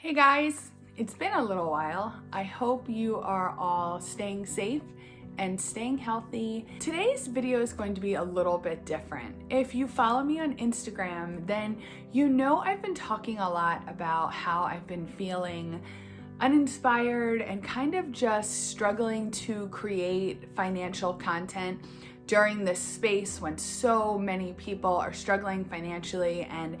Hey guys, it's been a little while. I hope you are all staying safe and staying healthy. Today's video is going to be a little bit different. If you follow me on Instagram, then you know I've been talking a lot about how I've been feeling uninspired and kind of just struggling to create financial content during this space when so many people are struggling financially and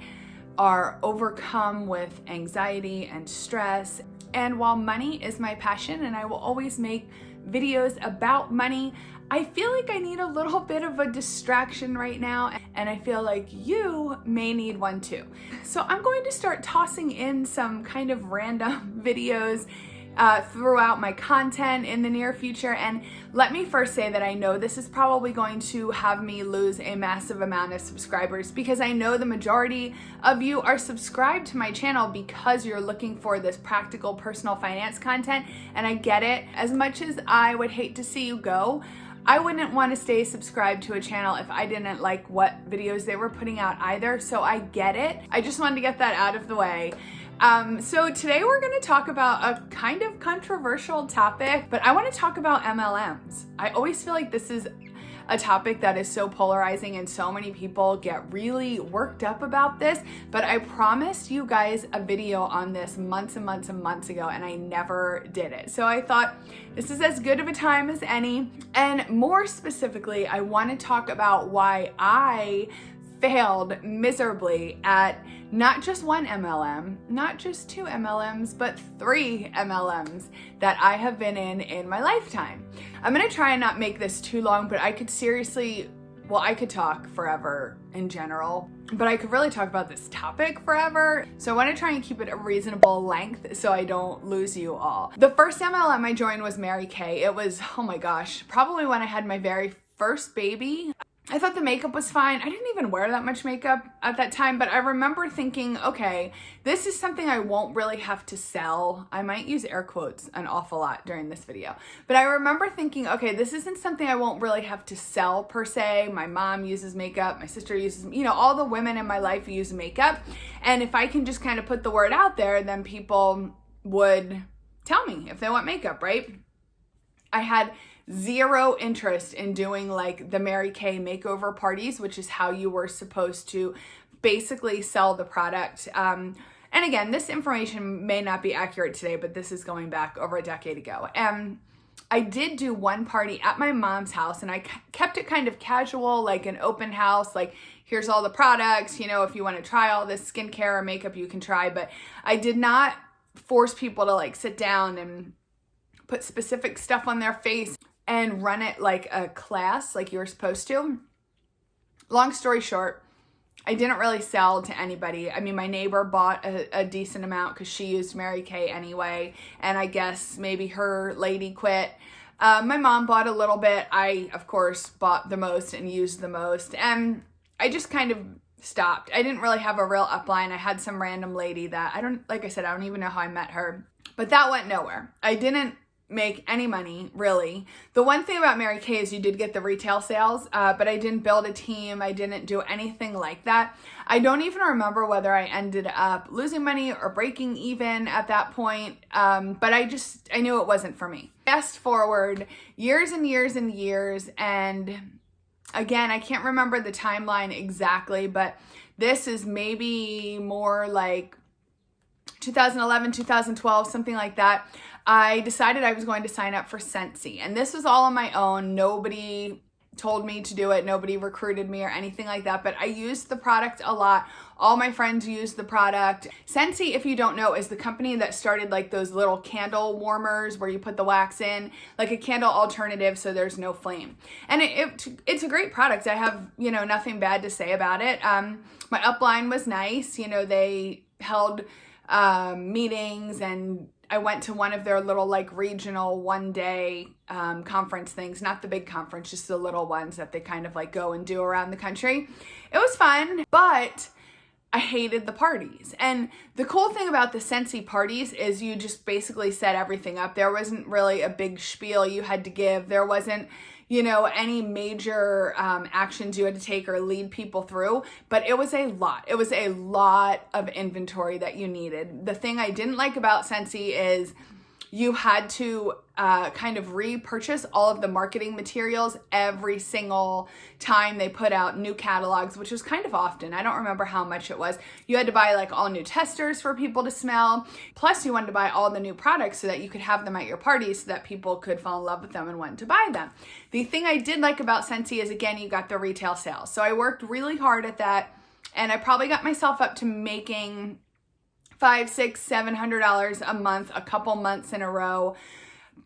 are overcome with anxiety and stress. And while money is my passion and I will always make videos about money, I feel like I need a little bit of a distraction right now, and I feel like you may need one too. So I'm going to start tossing in some kind of random videos throughout my content in the near future. And let me first say that I know this is probably going to have me lose a massive amount of subscribers, because I know the majority of you are subscribed to my channel because you're looking for this practical personal finance content, and I get it. As much as I would hate to see you go, I wouldn't want to stay subscribed to a channel if I didn't like what videos they were putting out either, so I get it. I just wanted to get that out of the way. So today we're going to talk about a kind of controversial topic, but I want to talk about MLMs. I always feel like this is a topic that is so polarizing and so many people get really worked up about this, but I promised you guys a video on this months and months and months ago, and I never did it. So I thought this is as good of a time as any. And more specifically, I want to talk about why I failed miserably at not just one MLM, not just two MLMs, but 3 MLMs that I have been in my lifetime. I'm gonna try and not make this too long, but I could seriously, I could talk forever in general, but I could really talk about this topic forever. So I wanna try and keep it a reasonable length so I don't lose you all. The first MLM I joined was Mary Kay. It was, oh my gosh, probably when I had my very first baby. I thought the makeup was fine. I didn't even wear that much makeup at that time, but I remember thinking, okay, this is something I won't really have to sell. I might use air quotes an awful lot during this video, but I remember thinking, okay, this isn't something I won't really have to sell per se. My mom uses makeup, my sister uses, all the women in my life use makeup. And if I can just kind of put the word out there, then people would tell me if they want makeup, right? I had zero interest in doing like the Mary Kay makeover parties, which is how you were supposed to basically sell the product. And again, this information may not be accurate today, but this is going back over a decade ago. I did do one party at my mom's house, and I kept it kind of casual, like an open house, like here's all the products, if you want to try all this skincare or makeup, you can try. But I did not force people to like sit down and put specific stuff on their face and run it like a class, like you were supposed to. Long story short, I didn't really sell to anybody. I mean, my neighbor bought a decent amount because she used Mary Kay anyway, and I guess maybe her lady quit. My mom bought a little bit. I, of course, bought the most and used the most, and I just kind of stopped. I didn't really have a real upline. I had some random lady that I don't even know how I met her, but that went nowhere. I didn't make any money, really. The one thing about Mary Kay is you did get the retail sales, but I didn't build a team. I didn't do anything like that. I don't even remember whether I ended up losing money or breaking even at that point, but I knew it wasn't for me. Fast forward years and years and years, and again, I can't remember the timeline exactly, but this is maybe more like 2011, 2012, something like that. I decided I was going to sign up for Scentsy, and this was all on my own. Nobody told me to do it. Nobody recruited me or anything like that, but I used the product a lot. All my friends used the product. Scentsy, if you don't know, is the company that started like those little candle warmers where you put the wax in, like a candle alternative so there's no flame. And it's a great product. I have, nothing bad to say about it. My upline was nice. They held meetings, and I went to one of their little like regional one-day conference things, not the big conference, just the little ones that they kind of like go and do around the country. It was fun, but I hated the parties. And the cool thing about the Scentsy parties is you just basically set everything up. There wasn't really a big spiel you had to give. There wasn't, any major actions you had to take or lead people through, but it was a lot. It was a lot of inventory that you needed. The thing I didn't like about Scentsy is you had to kind of repurchase all of the marketing materials every single time they put out new catalogs, which was kind of often. I don't remember how much it was. You had to buy like all new testers for people to smell. Plus you wanted to buy all the new products so that you could have them at your parties so that people could fall in love with them and want to buy them. The thing I did like about Scentsy is, again, you got the retail sales. So I worked really hard at that, and I probably got myself up to making $500, $600, $700 a month, a couple months in a row.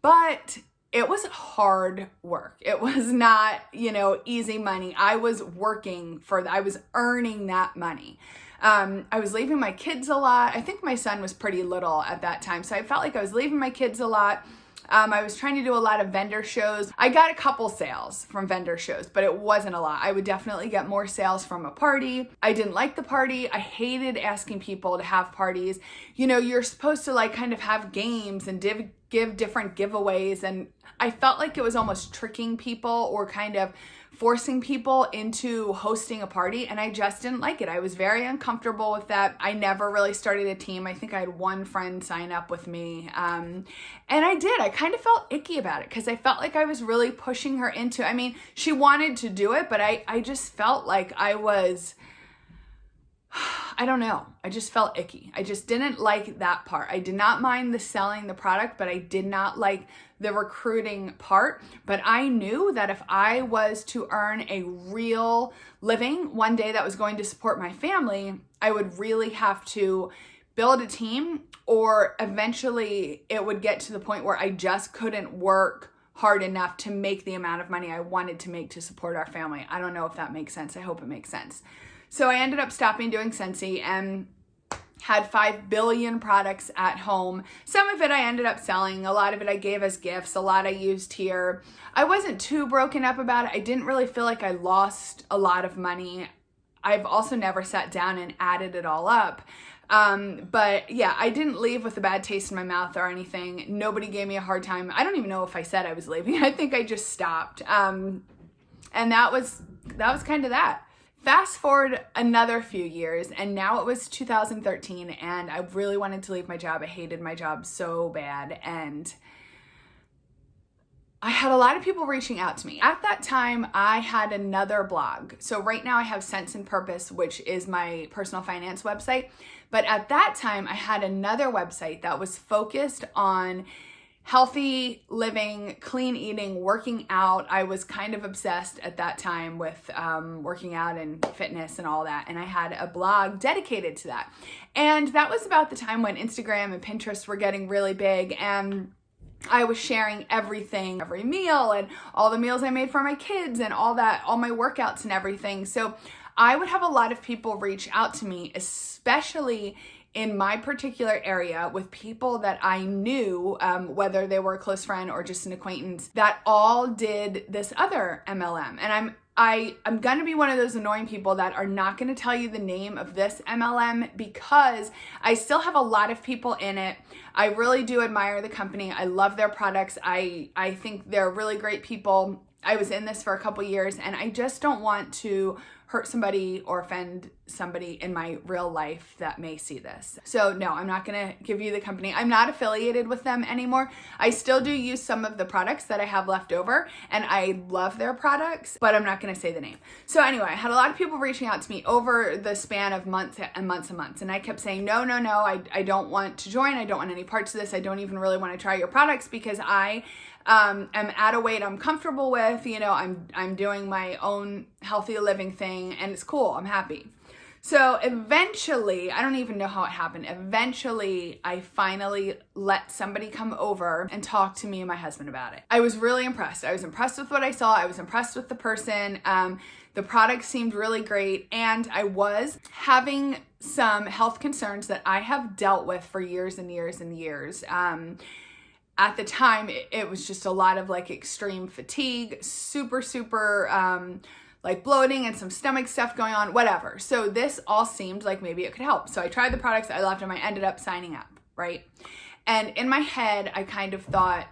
But it was hard work. It was not, easy money. I was working I was earning that money. I was leaving my kids a lot. I think my son was pretty little at that time, so I felt like I was leaving my kids a lot. I was trying to do a lot of vendor shows. I got a couple sales from vendor shows, but it wasn't a lot. I would definitely get more sales from a party. I didn't like the party. I hated asking people to have parties. You're supposed to like kind of have games and give different giveaways, and I felt like it was almost tricking people or kind of forcing people into hosting a party, and I just didn't like it. I was very uncomfortable with that. I never really started a team. I think I had one friend sign up with me, and I did. I kind of felt icky about it because I felt like I was really pushing her into, she wanted to do it, but I just felt like I don't know. I just felt icky. I just didn't like that part. I did not mind the selling the product, but I did not like the recruiting part. But I knew that if I was to earn a real living one day that was going to support my family, I would really have to build a team, or eventually it would get to the point where I just couldn't work hard enough to make the amount of money I wanted to make to support our family. I don't know if that makes sense. I hope it makes sense. So I ended up stopping doing Scentsy and had 5 billion products at home. Some of it I ended up selling. A lot of it I gave as gifts. A lot I used here. I wasn't too broken up about it. I didn't really feel like I lost a lot of money. I've also never sat down and added it all up. But yeah, I didn't leave with a bad taste in my mouth or anything. Nobody gave me a hard time. I don't even know if I said I was leaving. I think I just stopped. And that was kind of that. Fast forward another few years, and now it was 2013, and I really wanted to leave my job. I hated my job so bad, and I had a lot of people reaching out to me. At that time, I had another blog. So right now I have Sense and Purpose, which is my personal finance website. But at that time, I had another website that was focused on healthy living, clean eating, working out. I was kind of obsessed at that time with working out and fitness and all that. And I had a blog dedicated to that. And that was about the time when Instagram and Pinterest were getting really big. And I was sharing everything, every meal and all the meals I made for my kids and all that, all my workouts and everything. So I would have a lot of people reach out to me, especially in my particular area, with people that I knew, whether they were a close friend or just an acquaintance, that all did this other MLM. And I'm gonna be one of those annoying people that are not gonna tell you the name of this MLM because I still have a lot of people in it. I really do admire the company. I love their products. I think they're really great people. I was in this for a couple years, and I just don't want to hurt somebody or offend somebody in my real life that may see this. So no, I'm not gonna give you the company. I'm not affiliated with them anymore. I still do use some of the products that I have left over, and I love their products, but I'm not gonna say the name. So anyway, I had a lot of people reaching out to me over the span of months and months and months, and I kept saying, no, I don't want to join. I don't want any parts of this. I don't even really want to try your products because I am at a weight I'm comfortable with. I'm doing my own healthy living thing, and it's cool. I'm happy. So eventually, I don't even know how it happened. Eventually, I finally let somebody come over and talk to me and my husband about it. I was really impressed. I was impressed with what I saw. I was impressed with the person. The product seemed really great, and I was having some health concerns that I have dealt with for years and years and years. At the time, it was just a lot of like extreme fatigue, super like bloating and some stomach stuff going on, whatever. So this all seemed like maybe it could help. So I tried the products, I loved them, I ended up signing up, right? And in my head, I kind of thought,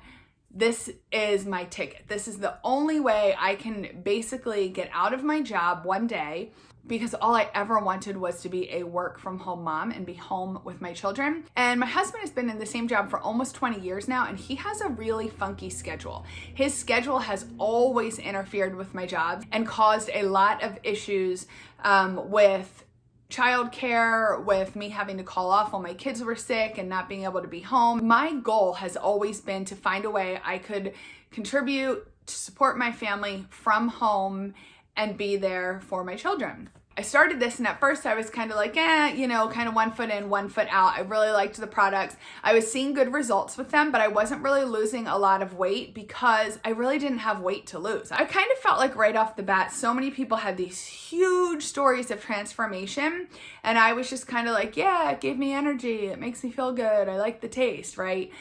this is my ticket. This is the only way I can basically get out of my job one day, because all I ever wanted was to be a work from home mom and be home with my children. And my husband has been in the same job for almost 20 years now, and he has a really funky schedule. His schedule has always interfered with my job and caused a lot of issues with childcare, with me having to call off while my kids were sick and not being able to be home. My goal has always been to find a way I could contribute to support my family from home and be there for my children. I started this, and at first I was kind of like, kind of 1 foot in, 1 foot out. I really liked the products. I was seeing good results with them, but I wasn't really losing a lot of weight because I really didn't have weight to lose. I kind of felt like right off the bat, so many people had these huge stories of transformation, and I was just kind of like, yeah, it gave me energy. It makes me feel good. I like the taste, right?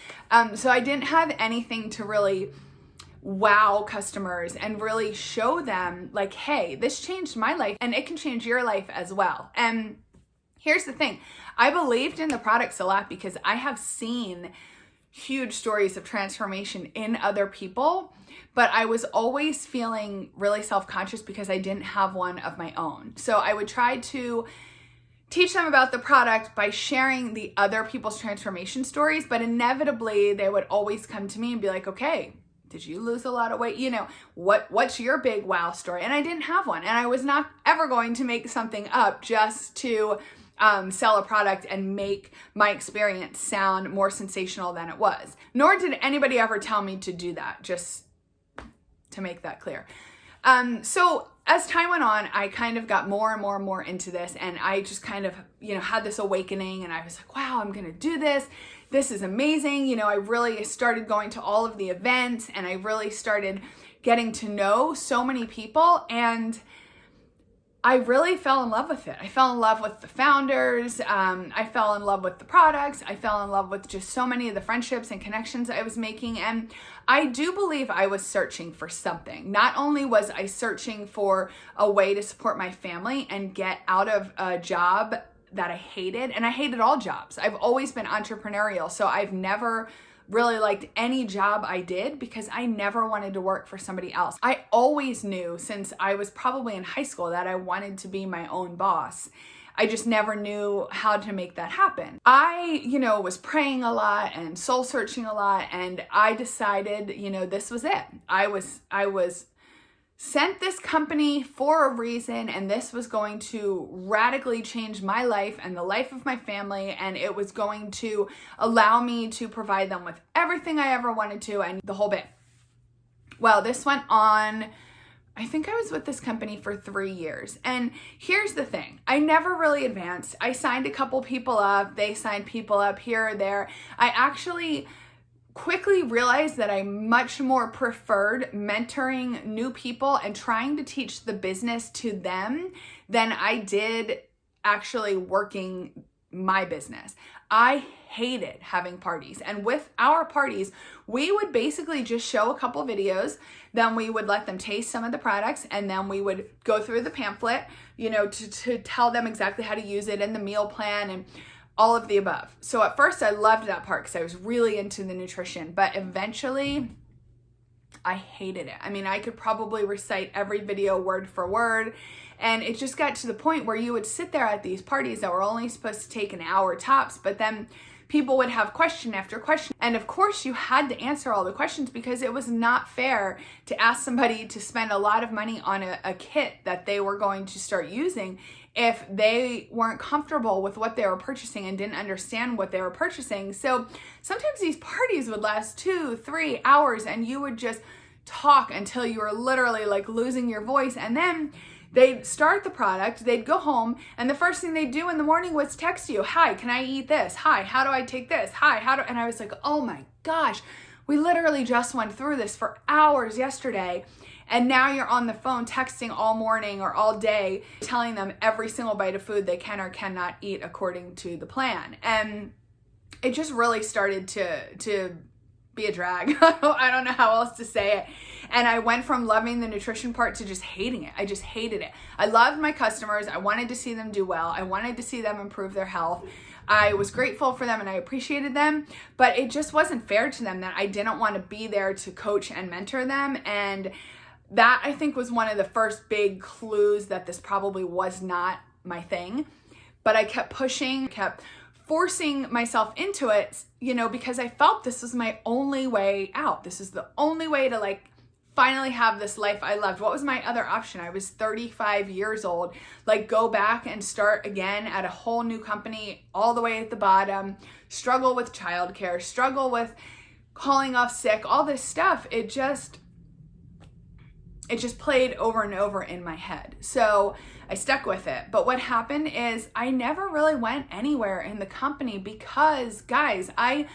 So I didn't have anything to really wow customers and really show them like, hey, this changed my life and it can change your life as well. And here's the thing, I believed in the products a lot because I have seen huge stories of transformation in other people, but I was always feeling really self-conscious because I didn't have one of my own. So I would try to teach them about the product by sharing the other people's transformation stories, but inevitably they would always come to me and be like, okay, did you lose a lot of weight? What's your big wow story? And I didn't have one. And I was not ever going to make something up just to sell a product and make my experience sound more sensational than it was. Nor did anybody ever tell me to do that, just to make that clear. So as time went on, I kind of got more and more and more into this, and I just kind of, had this awakening, and I was like, wow, I'm going to do this. This is amazing. I really started going to all of the events, and I really started getting to know so many people, and I really fell in love with it. I fell in love with the founders. I fell in love with the products. I fell in love with just so many of the friendships and connections I was making. And I do believe I was searching for something. Not only was I searching for a way to support my family and get out of a job that I hated, and I hated all jobs. I've always been entrepreneurial, so I've never really liked any job I did because I never wanted to work for somebody else. I always knew since I was probably in high school that I wanted to be my own boss. I just never knew how to make that happen. I, was praying a lot and soul searching a lot, and I decided, this was it. I was sent this company for a reason, and this was going to radically change my life and the life of my family, and it was going to allow me to provide them with everything I ever wanted to, and the whole bit. Well, this went on, I think I was with this company for 3 years. And here's the thing, I never really advanced. I signed a couple people up, they signed people up here or there. I actually quickly realized that I much more preferred mentoring new people and trying to teach the business to them than I did actually working my business. I hated having parties. And with our parties, we would basically just show a couple videos, then we would let them taste some of the products, and then we would go through the pamphlet, to tell them exactly how to use it and the meal plan and all of the above. So at first I loved that part because I was really into the nutrition, but eventually I hated it. I mean, I could probably recite every video word for word, and it just got to the point where you would sit there at these parties that were only supposed to take an hour tops, but then people would have question after question. And of course you had to answer all the questions because it was not fair to ask somebody to spend a lot of money on a kit that they were going to start using if they weren't comfortable with what they were purchasing and didn't understand what they were purchasing. So sometimes these parties would last 2-3 hours, and you would just talk until you were literally like losing your voice. And then they'd start the product, they'd go home, and the first thing they'd do in the morning was text you, hi, can I eat this? Hi, how do I take this? Hi, and I was like, oh my gosh, we literally just went through this for hours yesterday. And now you're on the phone texting all morning or all day, telling them every single bite of food they can or cannot eat according to the plan. And it just really started to be a drag. I don't know how else to say it. And I went from loving the nutrition part to just hating it. I just hated it. I loved my customers. I wanted to see them do well. I wanted to see them improve their health. I was grateful for them and I appreciated them, but it just wasn't fair to them that I didn't want to be there to coach and mentor them. And that, I think, was one of the first big clues that this probably was not my thing. But I kept pushing, kept forcing myself into it, because I felt this was my only way out. This is the only way to like finally have this life I loved. What was my other option? I was 35 years old. Like, go back and start again at a whole new company, all the way at the bottom, struggle with childcare, struggle with calling off sick, all this stuff. It just played over and over in my head. So I stuck with it. But what happened is I never really went anywhere in the company because, guys, I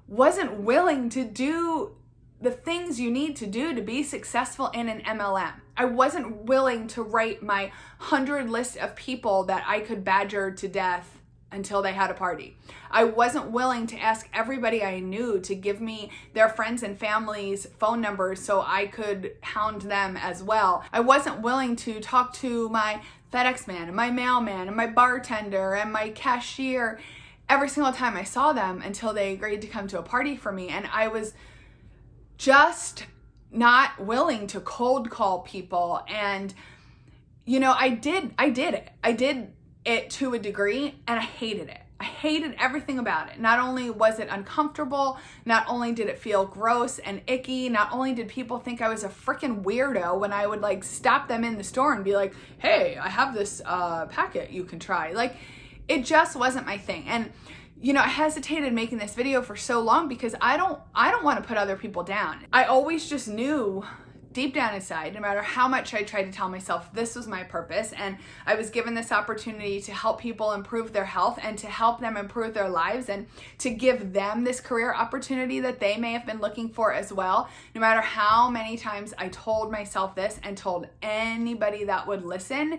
wasn't willing to do the things you need to do to be successful in an MLM. I wasn't willing to write my 100 list of people that I could badger to death until they had a party. I wasn't willing to ask everybody I knew to give me their friends and family's phone numbers so I could hound them as well. I wasn't willing to talk to my FedEx man and my mailman and my bartender and my cashier every single time I saw them until they agreed to come to a party for me. And I was just not willing to cold call people. And, I did it. I did it to a degree, and I hated it. I hated everything about it. Not only was it uncomfortable, not only did it feel gross and icky, not only did people think I was a freaking weirdo when I would like stop them in the store and be like, hey, I have this packet you can try. Like, it just wasn't my thing. And I hesitated making this video for so long because I don't want to put other people down. I always just knew deep down inside, no matter how much I tried to tell myself this was my purpose, and I was given this opportunity to help people improve their health and to help them improve their lives and to give them this career opportunity that they may have been looking for as well. No matter how many times I told myself this and told anybody that would listen,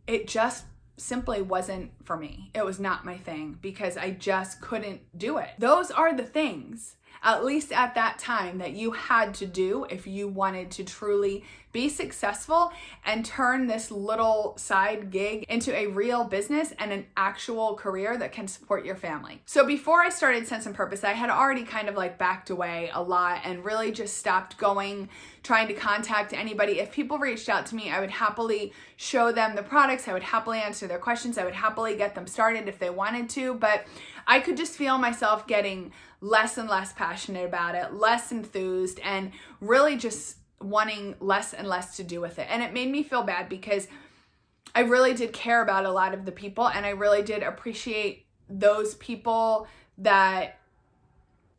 it just simply wasn't for me. It was not my thing because I just couldn't do it. Those are the things, at least at that time, that you had to do if you wanted to truly be successful and turn this little side gig into a real business and an actual career that can support your family. So before I started Sense and Purpose, I had already kind of like backed away a lot and really just stopped trying to contact anybody. If people reached out to me, I would happily show them the products. I would happily answer their questions. I would happily get them started if they wanted to, but I could just feel myself getting less and less passionate about it, less enthused, and really just wanting less and less to do with it. And it made me feel bad because I really did care about a lot of the people, and I really did appreciate those people that...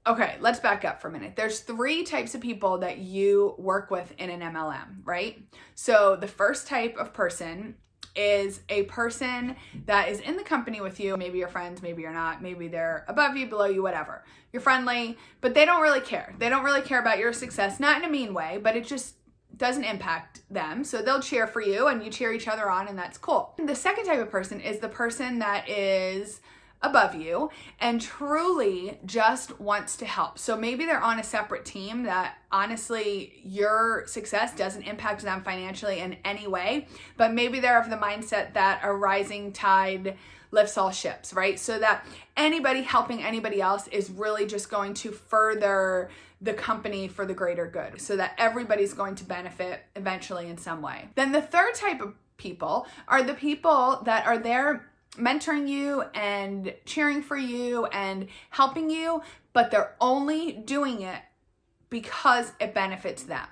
Okay, let's back up for a minute. There's 3 types of people that you work with in an MLM, right? So the first type of person is a person that is in the company with you. Maybe you're friends, maybe you're not, maybe they're above you, below you, whatever. You're friendly, but they don't really care. They don't really care about your success, not in a mean way, but it just doesn't impact them. So they'll cheer for you and you cheer each other on, and that's cool. The second type of person is the person that is above you and truly just wants to help. So maybe they're on a separate team that honestly your success doesn't impact them financially in any way, but maybe they're of the mindset that a rising tide lifts all ships, right? So that anybody helping anybody else is really just going to further the company for the greater good, so that everybody's going to benefit eventually in some way. Then the third type of people are the people that are there mentoring you and cheering for you and helping you, but they're only doing it because it benefits them.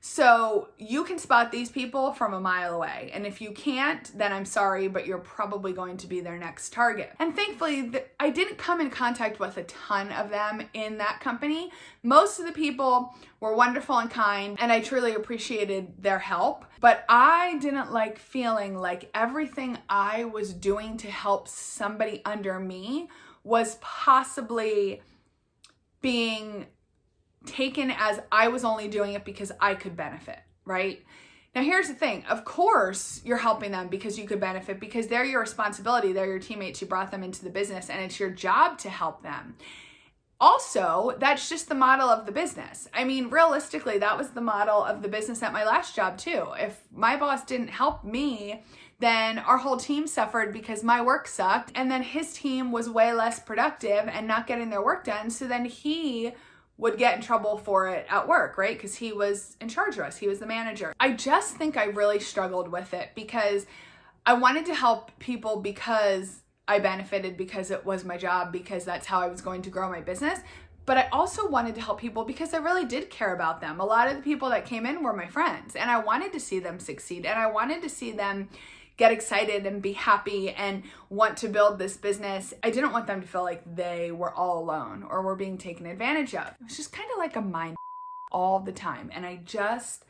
So you can spot these people from a mile away. And if you can't, then I'm sorry, but you're probably going to be their next target. And thankfully, I didn't come in contact with a ton of them in that company. Most of the people were wonderful and kind, and I truly appreciated their help. But I didn't like feeling like everything I was doing to help somebody under me was possibly being taken as I was only doing it because I could benefit, right? Now, here's the thing. Of course, you're helping them because you could benefit, because they're your responsibility. They're your teammates. You brought them into the business, and it's your job to help them. Also, that's just the model of the business. I mean, realistically, that was the model of the business at my last job too. If my boss didn't help me, then our whole team suffered because my work sucked, and then his team was way less productive and not getting their work done. So then he would get in trouble for it at work, right? Because he was in charge of us. He was the manager. I just think I really struggled with it because I wanted to help people because I benefited, because it was my job, because that's how I was going to grow my business. But I also wanted to help people because I really did care about them. A lot of the people that came in were my friends, and I wanted to see them succeed, and I wanted to see them get excited and be happy and want to build this business. I didn't want them to feel like they were all alone or were being taken advantage of. It was just kind of like a mind all the time. And I just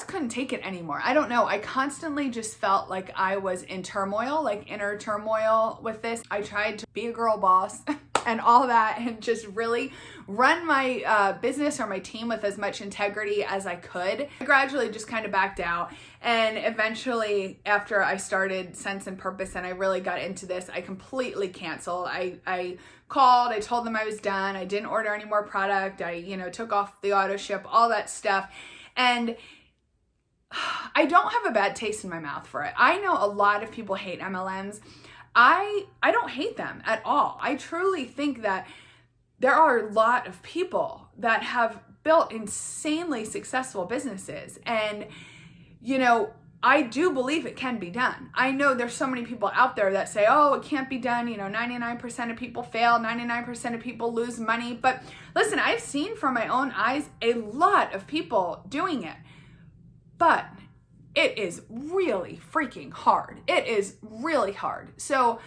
couldn't take it anymore. I don't know. I constantly just felt like I was in turmoil, like inner turmoil with this. I tried to be a girl boss and all that and just really run my business or my team with as much integrity as I could. I gradually just kind of backed out. And eventually, after I started Sense and Purpose and I really got into this, I completely canceled. I called, I told them I was done. I didn't order any more product. I, took off the auto ship, all that stuff. And I don't have a bad taste in my mouth for it. I know a lot of people hate MLMs. I don't hate them at all. I truly think that there are a lot of people that have built insanely successful businesses. And, I do believe it can be done. I know there's so many people out there that say, oh, it can't be done. 99% of people fail, 99% of people lose money. But listen, I've seen from my own eyes a lot of people doing it. But it is really freaking hard. It is really hard. So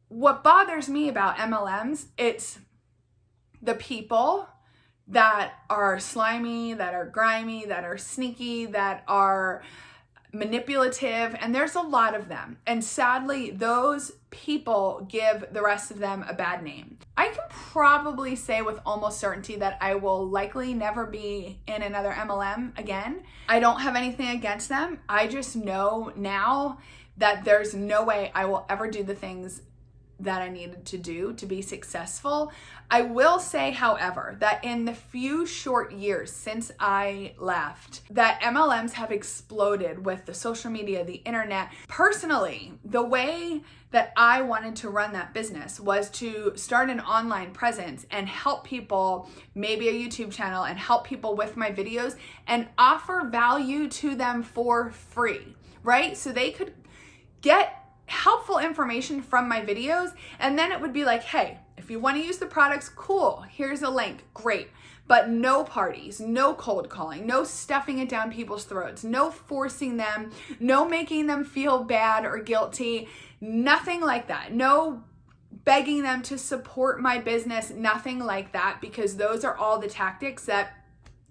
what bothers me about MLMs, it's the people that are slimy, that are grimy, that are sneaky, that are manipulative, and there's a lot of them. And sadly, those people give the rest of them a bad name. I can probably say with almost certainty that I will likely never be in another MLM again. I don't have anything against them. I just know now that there's no way I will ever do the things that I needed to do to be successful. I will say, however, that in the few short years since I left, that MLMs have exploded with the social media, the internet. Personally, the way that I wanted to run that business was to start an online presence and help people, maybe a YouTube channel, and help people with my videos and offer value to them for free, right? So they could get helpful information from my videos, and then it would be like, hey, if you want to use the products, cool, here's a link, great. But no parties, no cold calling, no stuffing it down people's throats, no forcing them, no making them feel bad or guilty, nothing like that. No begging them to support my business, nothing like that, because those are all the tactics that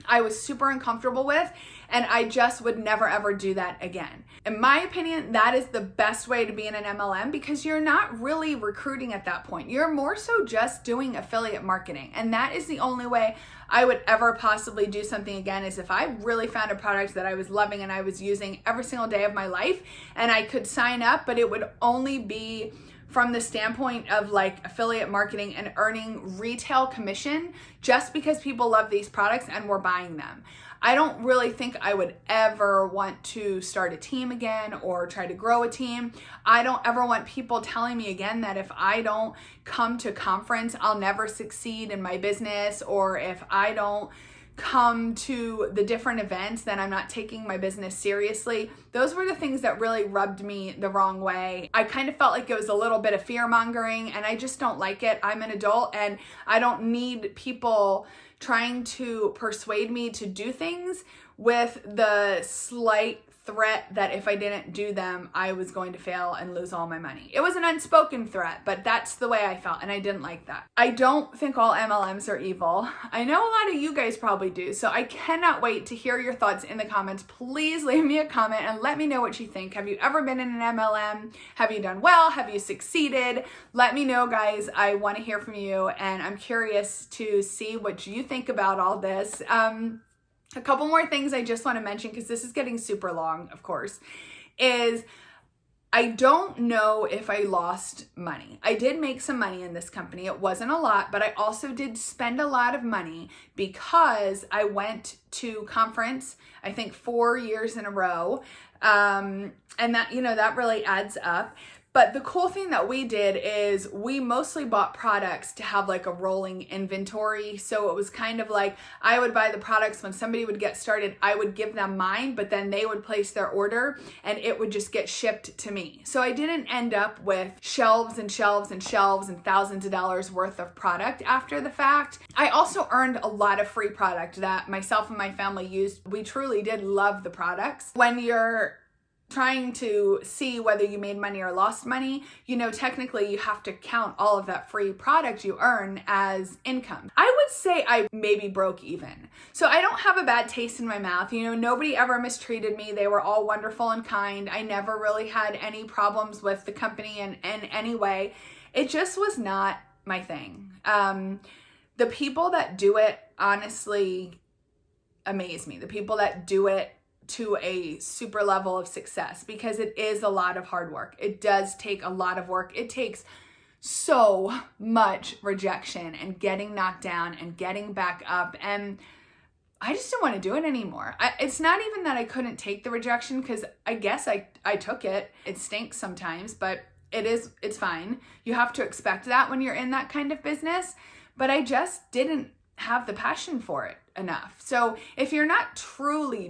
I was super uncomfortable with, and I just would never ever do that again. In my opinion, that is the best way to be in an MLM because you're not really recruiting at that point. You're more so just doing affiliate marketing, and that is the only way I would ever possibly do something again is if I really found a product that I was loving and I was using every single day of my life, and I could sign up, but it would only be from the standpoint of like affiliate marketing and earning retail commission just because people love these products and we're buying them. I don't really think I would ever want to start a team again or try to grow a team. I don't ever want people telling me again that if I don't come to conference, I'll never succeed in my business, or if I don't come to the different events, then I'm not taking my business seriously. Those were the things that really rubbed me the wrong way. I kind of felt like it was a little bit of fear mongering, and I just don't like it. I'm an adult and I don't need people trying to persuade me to do things with the slight threat that if I didn't do them, I was going to fail and lose all my money. It was an unspoken threat, but that's the way I felt, and I didn't like that. I don't think all MLMs are evil. I know a lot of you guys probably do, so I cannot wait to hear your thoughts in the comments. Please leave me a comment and let me know what you think. Have you ever been in an MLM? Have you done well? Have you succeeded? Let me know, guys. I want to hear from you, and I'm curious to see what you think about all this. A couple more things I just want to mention, because this is getting super long, of course, is I don't know if I lost money. I did make some money in this company. It wasn't a lot, but I also did spend a lot of money because I went to conference, I think 4 years in a row. And that, that really adds up. But the cool thing that we did is we mostly bought products to have like a rolling inventory. So it was kind of like I would buy the products when somebody would get started, I would give them mine, but then they would place their order and it would just get shipped to me. So I didn't end up with shelves and shelves and shelves and thousands of dollars worth of product after the fact. I also earned a lot of free product that myself and my family used. We truly did love the products. When you're trying to see whether you made money or lost money, technically you have to count all of that free product you earn as income. I would say I maybe broke even. So I don't have a bad taste in my mouth. Nobody ever mistreated me. They were all wonderful and kind. I never really had any problems with the company in any way. It just was not my thing. The people that do it honestly amaze me. The people that do it to a super level of success, because it is a lot of hard work. It does take a lot of work. It takes so much rejection and getting knocked down and getting back up. And I just don't want to do it anymore. It's not even that I couldn't take the rejection, because I guess I took it. It stinks sometimes, but it's fine. You have to expect that when you're in that kind of business. But I just didn't have the passion for it enough. So if you're not truly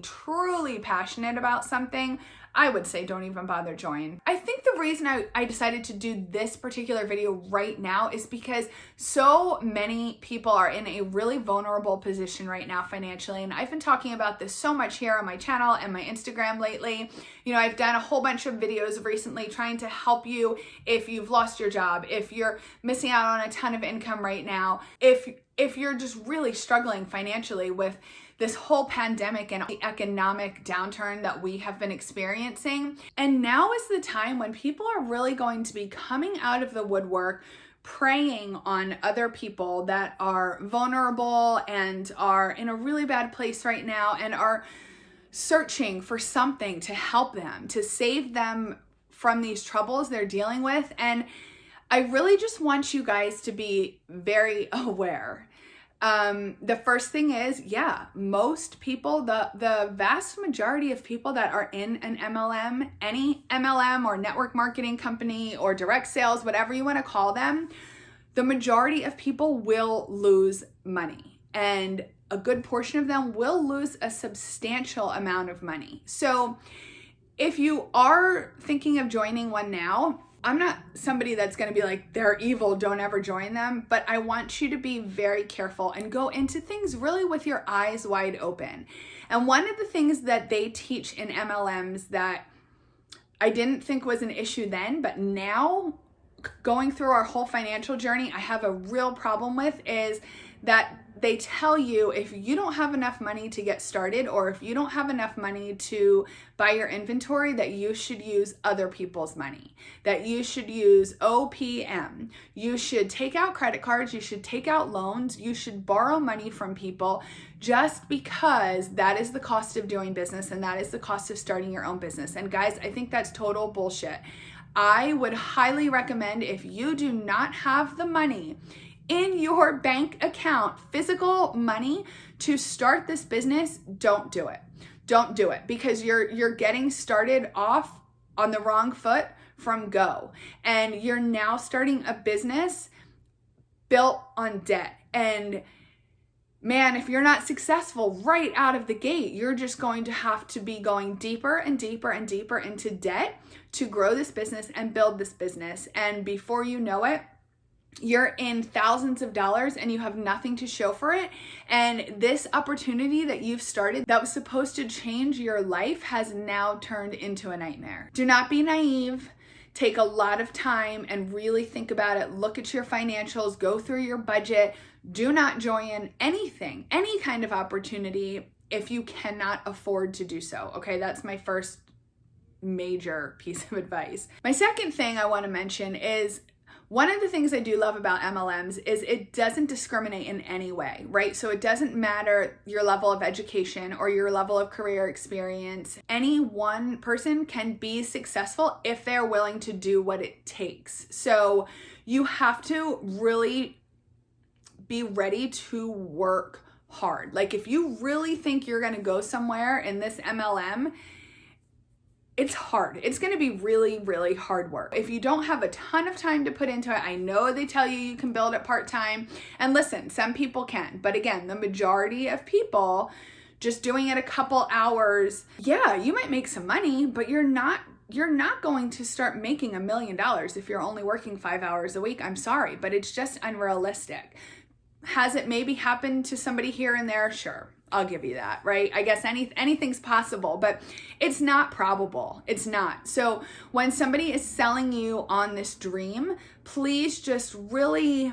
passionate about something, I would say don't even bother joining. I think the reason I decided to do this particular video right now is because so many people are in a really vulnerable position right now financially. And I've been talking about this so much here on my channel and my Instagram lately. I've done a whole bunch of videos recently trying to help you if you've lost your job, if you're missing out on a ton of income right now, if you're just really struggling financially with this whole pandemic and the economic downturn that we have been experiencing. And now is the time when people are really going to be coming out of the woodwork, preying on other people that are vulnerable and are in a really bad place right now and are searching for something to help them, to save them from these troubles they're dealing with. And I really just want you guys to be very aware. The first thing is, most people, the vast majority of people that are in an MLM, any MLM or network marketing company or direct sales, whatever you want to call them, the majority of people will lose money, and a good portion of them will lose a substantial amount of money. So if you are thinking of joining one now, I'm not somebody that's going to be like, they're evil, don't ever join them, but I want you to be very careful and go into things really with your eyes wide open. And one of the things that they teach in MLMs that I didn't think was an issue then, but now going through our whole financial journey, I have a real problem with is that they tell you if you don't have enough money to get started, or if you don't have enough money to buy your inventory, that you should use other people's money, that you should use OPM. You should take out credit cards, you should take out loans, you should borrow money from people, just because that is the cost of doing business and that is the cost of starting your own business. And guys, I think that's total bullshit. I would highly recommend, if you do not have the money in your bank account, physical money to start this business, don't do it. Don't do it, because you're getting started off on the wrong foot from go. And you're now starting a business built on debt. And man, if you're not successful right out of the gate, you're just going to have to be going deeper and deeper and deeper into debt to grow this business and build this business. And before you know it, you're in thousands of dollars and you have nothing to show for it. And this opportunity that you've started that was supposed to change your life has now turned into a nightmare. Do not be naive. Take a lot of time and really think about it. Look at your financials, go through your budget. Do not join anything, any kind of opportunity if you cannot afford to do so. Okay, that's my first major piece of advice. My second thing I want to mention is One of the things I do love about MLMs is it doesn't discriminate in any way, right? So it doesn't matter your level of education or your level of career experience. Any one person can be successful if they're willing to do what it takes. So you have to really be ready to work hard. Like if you really think you're going to go somewhere in this MLM, it's hard. It's going to be really, really hard work. If you don't have a ton of time to put into it, I know they tell you you can build it part-time. And listen, some people can. But again, the majority of people just doing it a couple hours, yeah, you might make some money, but you're not going to start making $1 million if you're only working 5 hours a week. I'm sorry, but it's just unrealistic. Has it maybe happened to somebody here and there? Sure. I'll give you that, right? I guess anything's possible, but it's not probable. It's not. So when somebody is selling you on this dream, please just really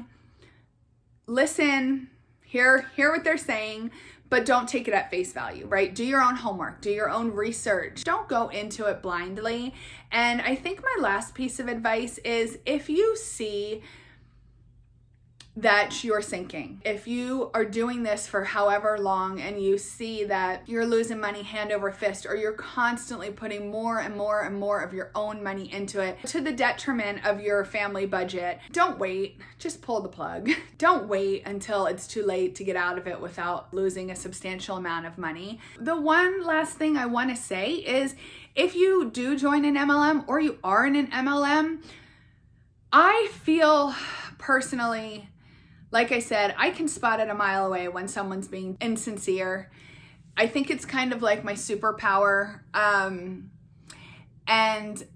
listen, hear what they're saying, but don't take it at face value, right? Do your own homework, do your own research. Don't go into it blindly. And I think my last piece of advice is if you see that you're sinking. If you are doing this for however long and you see that you're losing money hand over fist, or you're constantly putting more and more and more of your own money into it to the detriment of your family budget, don't wait. Just pull the plug. Don't wait until it's too late to get out of it without losing a substantial amount of money. The one last thing I want to say is if you do join an MLM or you are in an MLM, I feel personally, like I said, I can spot it a mile away when someone's being insincere. I think it's kind of like my superpower. And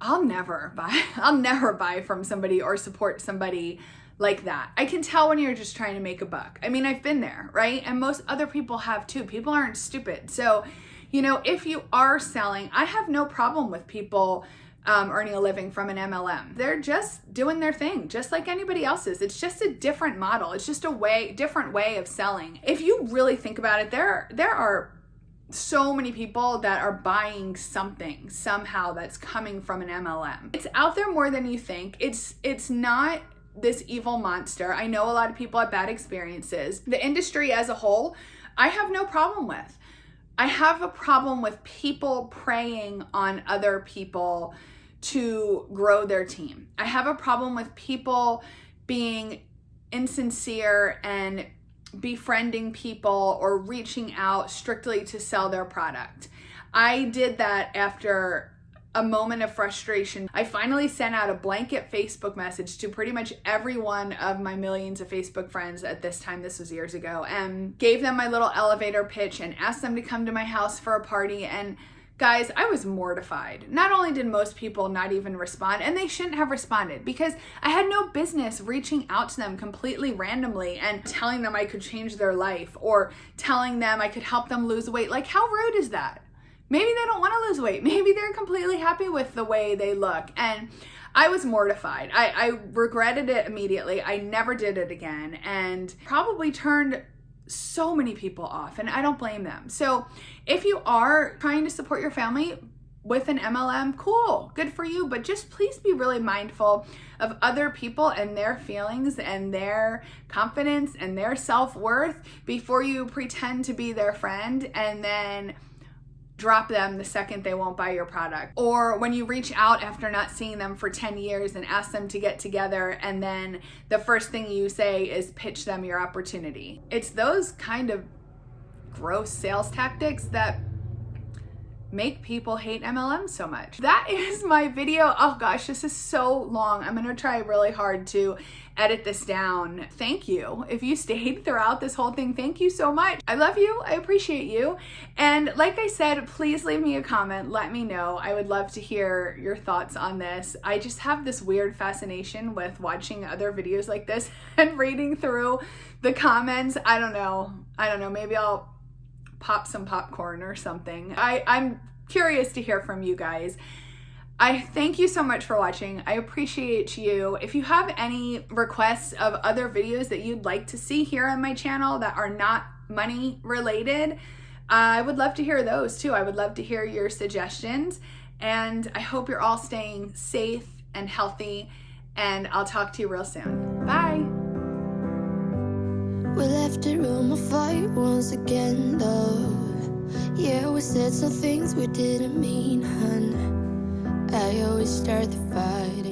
I'll never buy from somebody or support somebody like that. I can tell when you're just trying to make a buck. I mean, I've been there, right? And most other people have too. People aren't stupid. So, if you are selling, I have no problem with people earning a living from an MLM. They're just doing their thing, just like anybody else's. It's just a different model. It's just different way of selling. If you really think about it, there are so many people that are buying something somehow that's coming from an MLM. It's out there more than you think. It's not this evil monster. I know a lot of people have bad experiences. The industry as a whole, I have no problem with. I have a problem with people preying on other people to grow their team. I have a problem with people being insincere and befriending people or reaching out strictly to sell their product. I did that after a moment of frustration. I finally sent out a blanket Facebook message to pretty much every one of my millions of Facebook friends at this time. This was years ago, and gave them my little elevator pitch and asked them to come to my house for a party. And guys, I was mortified. Not only did most people not even respond, and they shouldn't have responded, because I had no business reaching out to them completely randomly and telling them I could change their life or telling them I could help them lose weight. Like, how rude is that? Maybe they don't want to lose weight. Maybe they're completely happy with the way they look. And I was mortified. I regretted it immediately. I never did it again, and probably turned so many people off, and I don't blame them. So if you are trying to support your family with an MLM, cool, good for you, but just please be really mindful of other people and their feelings and their confidence and their self-worth before you pretend to be their friend and then drop them the second they won't buy your product. Or when you reach out after not seeing them for 10 years and ask them to get together, and then the first thing you say is pitch them your opportunity. It's those kind of gross sales tactics that make people hate MLM so much. That is my video. Oh gosh, this is so long. I'm gonna try really hard to edit this down. Thank you. If you stayed throughout this whole thing, thank you so much. I love you. I appreciate you. And like I said, please leave me a comment. Let me know. I would love to hear your thoughts on this. I just have this weird fascination with watching other videos like this and reading through the comments. I don't know. Maybe I'll pop some popcorn or something. I'm curious to hear from you guys. I thank you so much for watching. I appreciate you. If you have any requests of other videos that you'd like to see here on my channel that are not money related, I would love to hear those too. I would love to hear your suggestions, and I hope you're all staying safe and healthy and I'll talk to you real soon. Bye. We left the room of fight once again, love. Yeah, we said some things we didn't mean, hun. I always start the fight